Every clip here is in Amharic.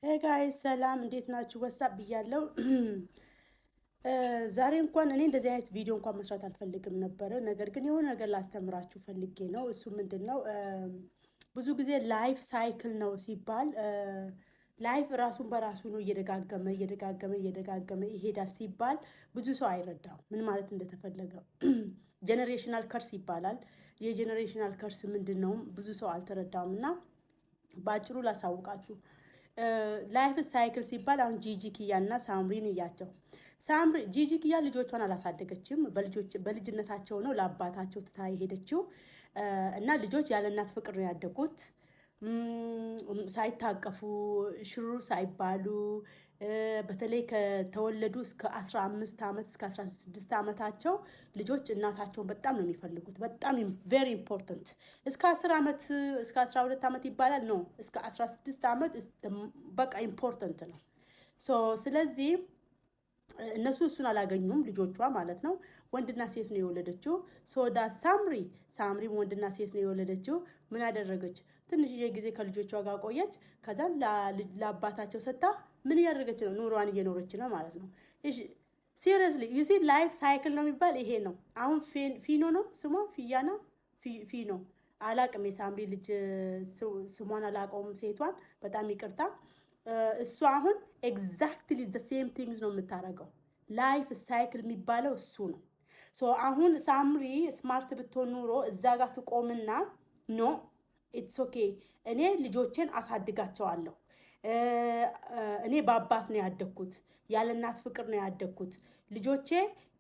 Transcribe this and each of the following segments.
ሄይ ጋይስ ሰላም እንዴት ናችሁ? ወሳብ ብያለሁ። ዛሬ እንኳን እኔ እንደዚህ አይነት ቪዲዮ እንኳን መስራት አልፈልግም ነበረ። ነገር ግን የሆነ ነገር ላስተምራችሁ ፈልጌ ነው። እሱ ምንድነው? ብዙ ጊዜ ላይፍ ሳይክል ነው ሲባል ላይፍ ራሱን በራሱ ነው እየደጋገመ ይሄዳል ሲባል ብዙ ሰው አይረዳው ምን ማለት እንደተፈለገ። ጄኔሬሽናል ከርስ ይባላል። የጄኔሬሽናል ከርስ ምንድነው? ብዙ ሰው አልተረዳውም እና በአጭሩ ላሳውቃችሁ። ላይፍ ሳይክል ሲባል አሁን ጂጂ ኪያ እና ሳምሪን እያቸው። ጂጂ ኪያ ልጆቿን አላሳደገችም። በልጅነታቸው ነው ለአባታቸው ትታ የሄደችው እና ልጆች ያለ እናት ፍቅር ነው ያደጉት። ሳይታቀፉ ሽሩ ሳይባሉ በተለይ ከተወለዱ እስከ 15 ዓመት እስከ 16 ዓመታቸው ልጆች እናታቸውን በጣም ነው የሚፈልጉት። በጣም ቬሪ ኢምፖርታንት። እስከ 10 ዓመት እስከ 12 ዓመት ይባላል ነው እስከ 16 ዓመት በቃ ኢምፖርታንት ነው። ስለዚህ እነሱ እሱን አላገኙም ልጆቿ ማለት ነው። ወንድና ሴት ነው የወለደችው። ሶዳ ሳምሪም ወንድና ሴት ነው የወለደችው። ምን ያደረገች ትንሽዬ ጊዜ ከልጆቿ ጋር ቆየች። ከዛም ለአባታቸው ሰታ ምን እያደረገች ነው? ኑሯን እየኖረች ነው ማለት ነው። ሲሪየስሊ ዩዚ ላይፍ ሳይክል ነው የሚባል ይሄ ነው። አሁን ፊኖ ነው ስሟ፣ ፊያና ፊኖ አላቅም። የሳምሪ ልጅ ስሟን አላቀውም፣ ሴቷን በጣም ይቅርታ። እሱ አሁን ኤግዛክትሊ ዘ ሴም ቲንግስ ነው የምታደርገው። ላይፍ ሳይክል የሚባለው እሱ ነው። አሁን ሳምሪ ስማርት ብትሆን ኑሮ እዛ ጋር ትቆምና ኖ ኢትስ ኦኬ፣ እኔ ልጆቼን አሳድጋቸዋለሁ። እኔ በአባት ነው ያደግኩት፣ ያለ እናት ፍቅር ነው ያደግኩት። ልጆቼ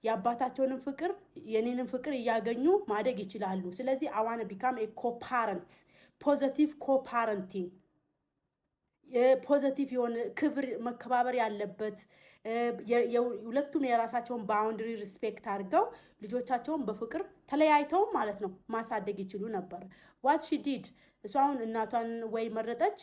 የአባታቸውንም ፍቅር የኔንም ፍቅር እያገኙ ማደግ ይችላሉ። ስለዚህ አዋነ ቢካም ኮፓረንት፣ ፖዘቲቭ ኮፓረንቲንግ፣ ፖዘቲቭ የሆነ ክብር መከባበር ያለበት ሁለቱም የራሳቸውን ባውንድሪ ሪስፔክት አድርገው ልጆቻቸውን በፍቅር ተለያይተውም ማለት ነው ማሳደግ ይችሉ ነበር። ዋት ሺ ዲድ እሷ አሁን እናቷን ወይ መረጠች፣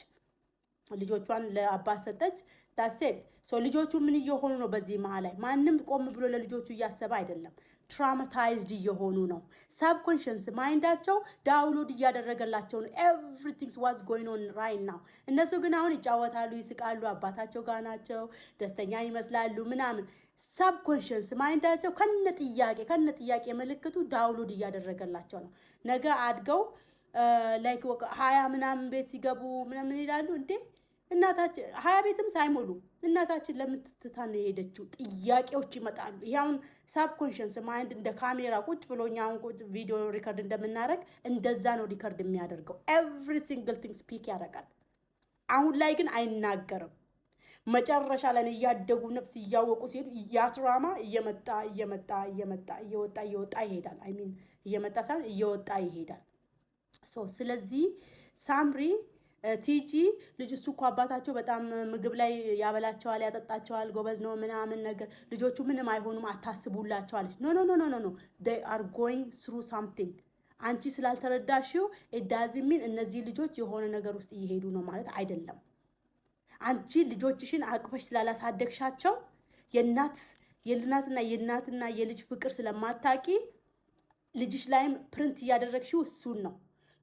ልጆቿን ለአባት ሰጠች። ዳሴድ ልጆቹ ምን እየሆኑ ነው? በዚህ መሀል ላይ ማንም ቆም ብሎ ለልጆቹ እያሰበ አይደለም። ትራውማታይዝድ እየሆኑ ነው። ሳብኮንሽንስ ማይንዳቸው ዳውንሎድ እያደረገላቸው ነው። ኤቭሪቲንግስ ዋዝ ጎይንግ ኦን ራይት ናው። እነሱ ግን አሁን ይጫወታሉ፣ ይስቃሉ፣ አባታቸው ጋር ናቸው፣ ደስተኛ ይመስላሉ ምናምን። ሳብኮንሽንስ ማይንዳቸው ከነ ጥያቄ ምልክቱ ዳውንሎድ እያደረገላቸው ነው። ነገ አድገው ላይክ 20 ምናምን ቤት ሲገቡ ምናምን ይላሉ እንዴ እናታችን 20 ቤትም ሳይሞሉ እናታችን ለምትትታ ነው የሄደችው? ጥያቄዎች ይመጣሉ። ይሄውን ሳብኮንሽንስ ማይንድ እንደ ካሜራ ቁጭ ብሎ እኛውን ቪዲዮ ሪከርድ እንደምናደርግ እንደዛ ነው ሪከርድ የሚያደርገው። ኤቭሪ ሲንግል ቲንግ ስፒክ ያደርጋል። አሁን ላይ ግን አይናገርም። መጨረሻ ላይ እያደጉ ነፍስ እያወቁ ሲሄዱ ያትራማ እየወጣ ይሄዳል። አይ ሚን እየመጣ ሳይሆን እየወጣ ይሄዳል። ስለዚህ ሳምሪ ቲጂ ልጅ እሱ እኮ አባታቸው በጣም ምግብ ላይ ያበላቸዋል፣ ያጠጣቸዋል፣ ጎበዝ ነው ምናምን ነገር ልጆቹ ምንም አይሆኑም አታስቡላቸዋለች። ኖ ኖ ኖ ኖ ኖ they are going through something። አንቺ ስላልተረዳሽው ኤዳዝሚን እነዚህ ልጆች የሆነ ነገር ውስጥ እየሄዱ ነው ማለት አይደለም። አንቺ ልጆችሽን አቅፈሽ ስላላሳደግሻቸው የእናትና የልጅ ፍቅር ስለማታቂ ልጅሽ ላይም ፕሪንት እያደረግሽው እሱን ነው።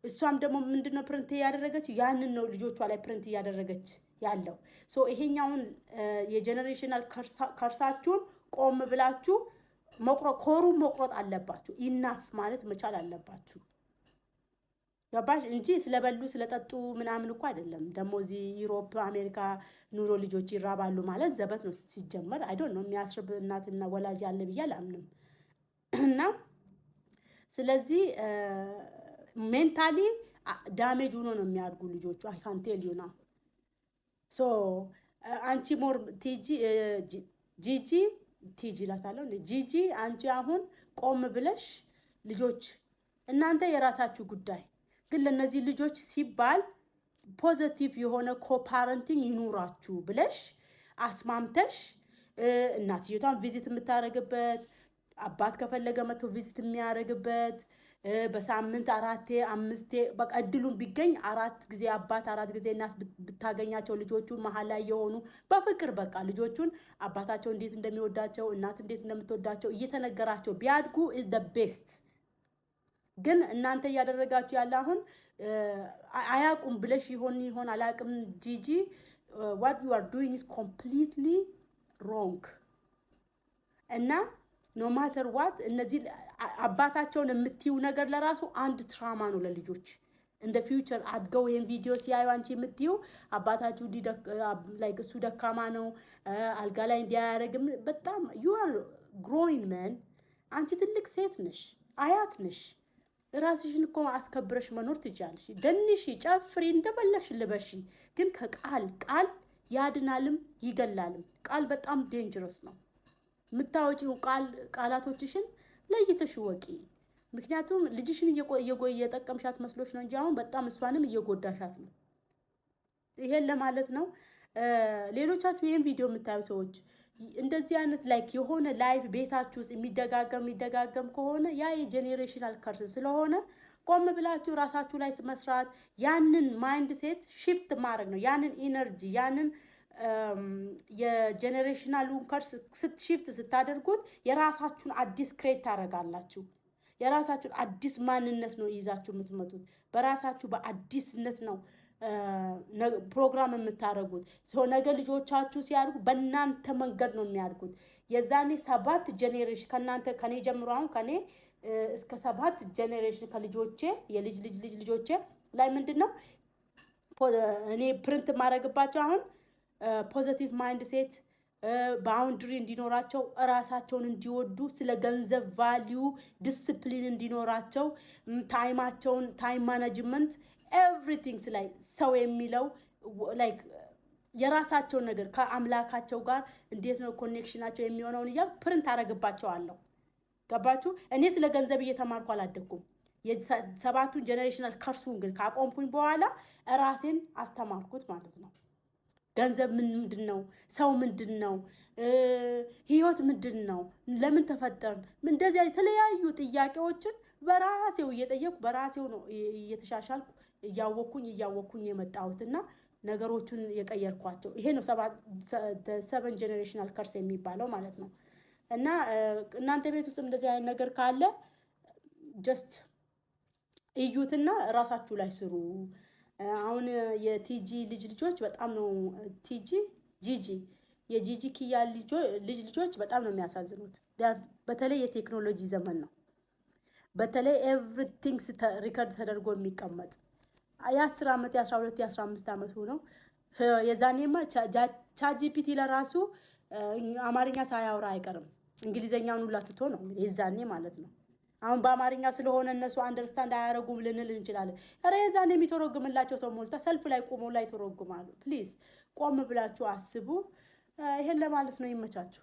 እሷም ደግሞ ምንድነው ፕሪንት እያደረገችው? ያንን ነው ልጆቿ ላይ ፕሪንት እያደረገች ያለው። ይሄኛውን የጀኔሬሽናል ከርሳችሁን ቆም ብላችሁ ኮሩን መቁረጥ አለባችሁ። ኢናፍ ማለት መቻል አለባችሁ። ገባሽ? እንጂ ስለበሉ ስለጠጡ ምናምን እኮ አይደለም። ደግሞ እዚህ ዩሮፕ አሜሪካ ኑሮ ልጆች ይራባሉ ማለት ዘበት ነው ሲጀመር። አይ ዶንት ኖ የሚያስርብ እናትና ወላጅ ያለ ብዬ አላምንም። እና ስለዚህ ሜንታሊ ዳሜጅ ሆኖ ነው የሚያድጉ ልጆቹ። አይ ካን ቴል ዩ ና አንቺ ሞር ጂጂ ላታለው ጂጂ አንቺ አሁን ቆም ብለሽ ልጆች እናንተ የራሳችሁ ጉዳይ ግን ለነዚህ ልጆች ሲባል ፖዘቲቭ የሆነ ኮፓረንቲንግ ይኑራችሁ ብለሽ አስማምተሽ እናትየቷን ቪዚት የምታደርግበት አባት ከፈለገ መጥቶ ቪዚት የሚያደርግበት በሳምንት 4 5 በቃ እድሉን ቢገኝ 4 ጊዜ አባት 4 ጊዜ እናት ብታገኛቸው ልጆቹን መሀል ላይ የሆኑ በፍቅር በቃ ልጆቹን አባታቸው እንዴት እንደሚወዳቸው እናት እንዴት እንደምትወዳቸው እየተነገራቸው ቢያድጉ is the best። ግን እናንተ እያደረጋችሁ ያለ አሁን አያቁም ብለሽ ይሆን አላቅም ጂጂ what you are doing is completely wrong እና ኖ ማተር ዋት እነዚህ አባታቸውን የምትዩ ነገር ለራሱ አንድ ትራማ ነው ለልጆች in the future አድገው ይሄን ቪዲዮ ሲያዩ አንቺ የምትዩ አባታችሁ ላይክ እሱ ደካማ ነው አልጋ ላይ እንዲያያረግም በጣም you are growing man አንቺ ትልቅ ሴት ነሽ አያት ነሽ ራስሽን እኮ አስከብረሽ መኖር ትችያለሽ ደንሽ ጨፍሪ እንደፈለግሽ ልበሺ ግን ቃል ያድናልም ይገላልም ቃል በጣም ዴንጀረስ ነው ምታወጪው ቃላቶችሽን ለይተሽ ወቂ ምክንያቱም ልጅሽን እየጠቀምሻት መስሎሽ ነው እንጂ አሁን በጣም እሷንም እየጎዳሻት ነው ይሄን ለማለት ነው ሌሎቻችሁ ይሄን ቪዲዮ የምታዩ ሰዎች እንደዚህ አይነት ላይክ የሆነ ላይፍ ቤታችሁ ውስጥ የሚደጋገም ከሆነ ያ የጄኔሬሽናል ከርስ ስለሆነ ቆም ብላችሁ ራሳችሁ ላይ መስራት ያንን ማይንድ ሴት shift ማድረግ ነው ያንን ኢነርጂ ያንን የጄኔሬሽናሉን ከርስ shift ስታደርጉት የራሳችሁን አዲስ ክሬት ታረጋላችሁ የራሳችሁን አዲስ ማንነት ነው ይዛችሁ የምትመጡት በራሳችሁ በአዲስነት ነው ፕሮግራም የምታረጉት ነገ ልጆቻችሁ ሲያድጉ በእናንተ መንገድ ነው የሚያድጉት የዛኔ 7 ጄኔሬሽን ከኔ ጀምሮ አሁን ከኔ እስከ 7 ጄኔሬሽን ከልጆቼ የልጅ ልጆቼ ላይ ምንድነው እኔ ፕሪንት ማረግባቸው አሁን ፖዚቲቭ ማይንድ ሴት ባውንደሪ እንዲኖራቸው ራሳቸውን እንዲወዱ ስለ ገንዘብ ቫልዩ ዲሲፕሊን እንዲኖራቸው ታይም ማኔጅመንት ኤቭሪቲንግ ላይ ሰው የሚለው ላይክ የራሳቸውን ነገር ከአምላካቸው ጋር እንዴት ነው ኮኔክሽናቸው የሚሆነውን ፕሪንት አረግባቸዋለሁ ገባችሁ እኔ ስለ ገንዘብ እየተማርኩ አላደኩም የሰባቱን ጄኔሬሽናል ከርሱን ግን ካቆምኩኝ በኋላ ራሴን አስተማርኩት ማለት ነው ገንዘብ ምንድነው ሰው ምንድነው ህይወት ምንድነው ለምን ተፈጠርን እንደዚህ የተለያዩ ጥያቄዎችን በራሴው እየጠየቁ በራሴው ነው እየተሻሻልኩ እያወኩኝ የመጣሁትና ነገሮቹን የቀየርኳቸው ይሄ ነው 7 ጄኔሬሽናል ከርስ የሚባለው ማለት ነው እና እናንተ ቤት ውስጥ እንደዚህ አይነት ነገር ካለ ጀስት እዩትና ራሳችሁ ላይ ስሩ አሁን የቲጂ ልጆች በጣም ነው ጂጂ የጂጂ ኪያ ልጆች በጣም ነው የሚያሳዝኑት በተለይ የቴክኖሎጂ ዘመን ነው በተለይ ኤቭሪቲንግ ሪከርድ ተደርጎ የሚቀመጥ የ10 አመት የ12 የ15 አመት ሆነው የዛኔማ ቻጂፒቲ ለራሱ አማርኛ ሳያወራ አይቀርም እንግሊዘኛውን ሁላ ትቶ ነው የዛኔ ማለት ነው አሁን በአማርኛ ስለሆነ እነሱ አንደርስታንድ አያረጉም ልንል እንችላለን አረ የዛኔ የሚተረጉምላቸው ሰው ሞልታ ሰልፍ ላይ ቆመው ላይ ተረጉማሉ ፕሊዝ ቆም ብላችሁ አስቡ ይሄን ለማለት ነው ይመቻችሁ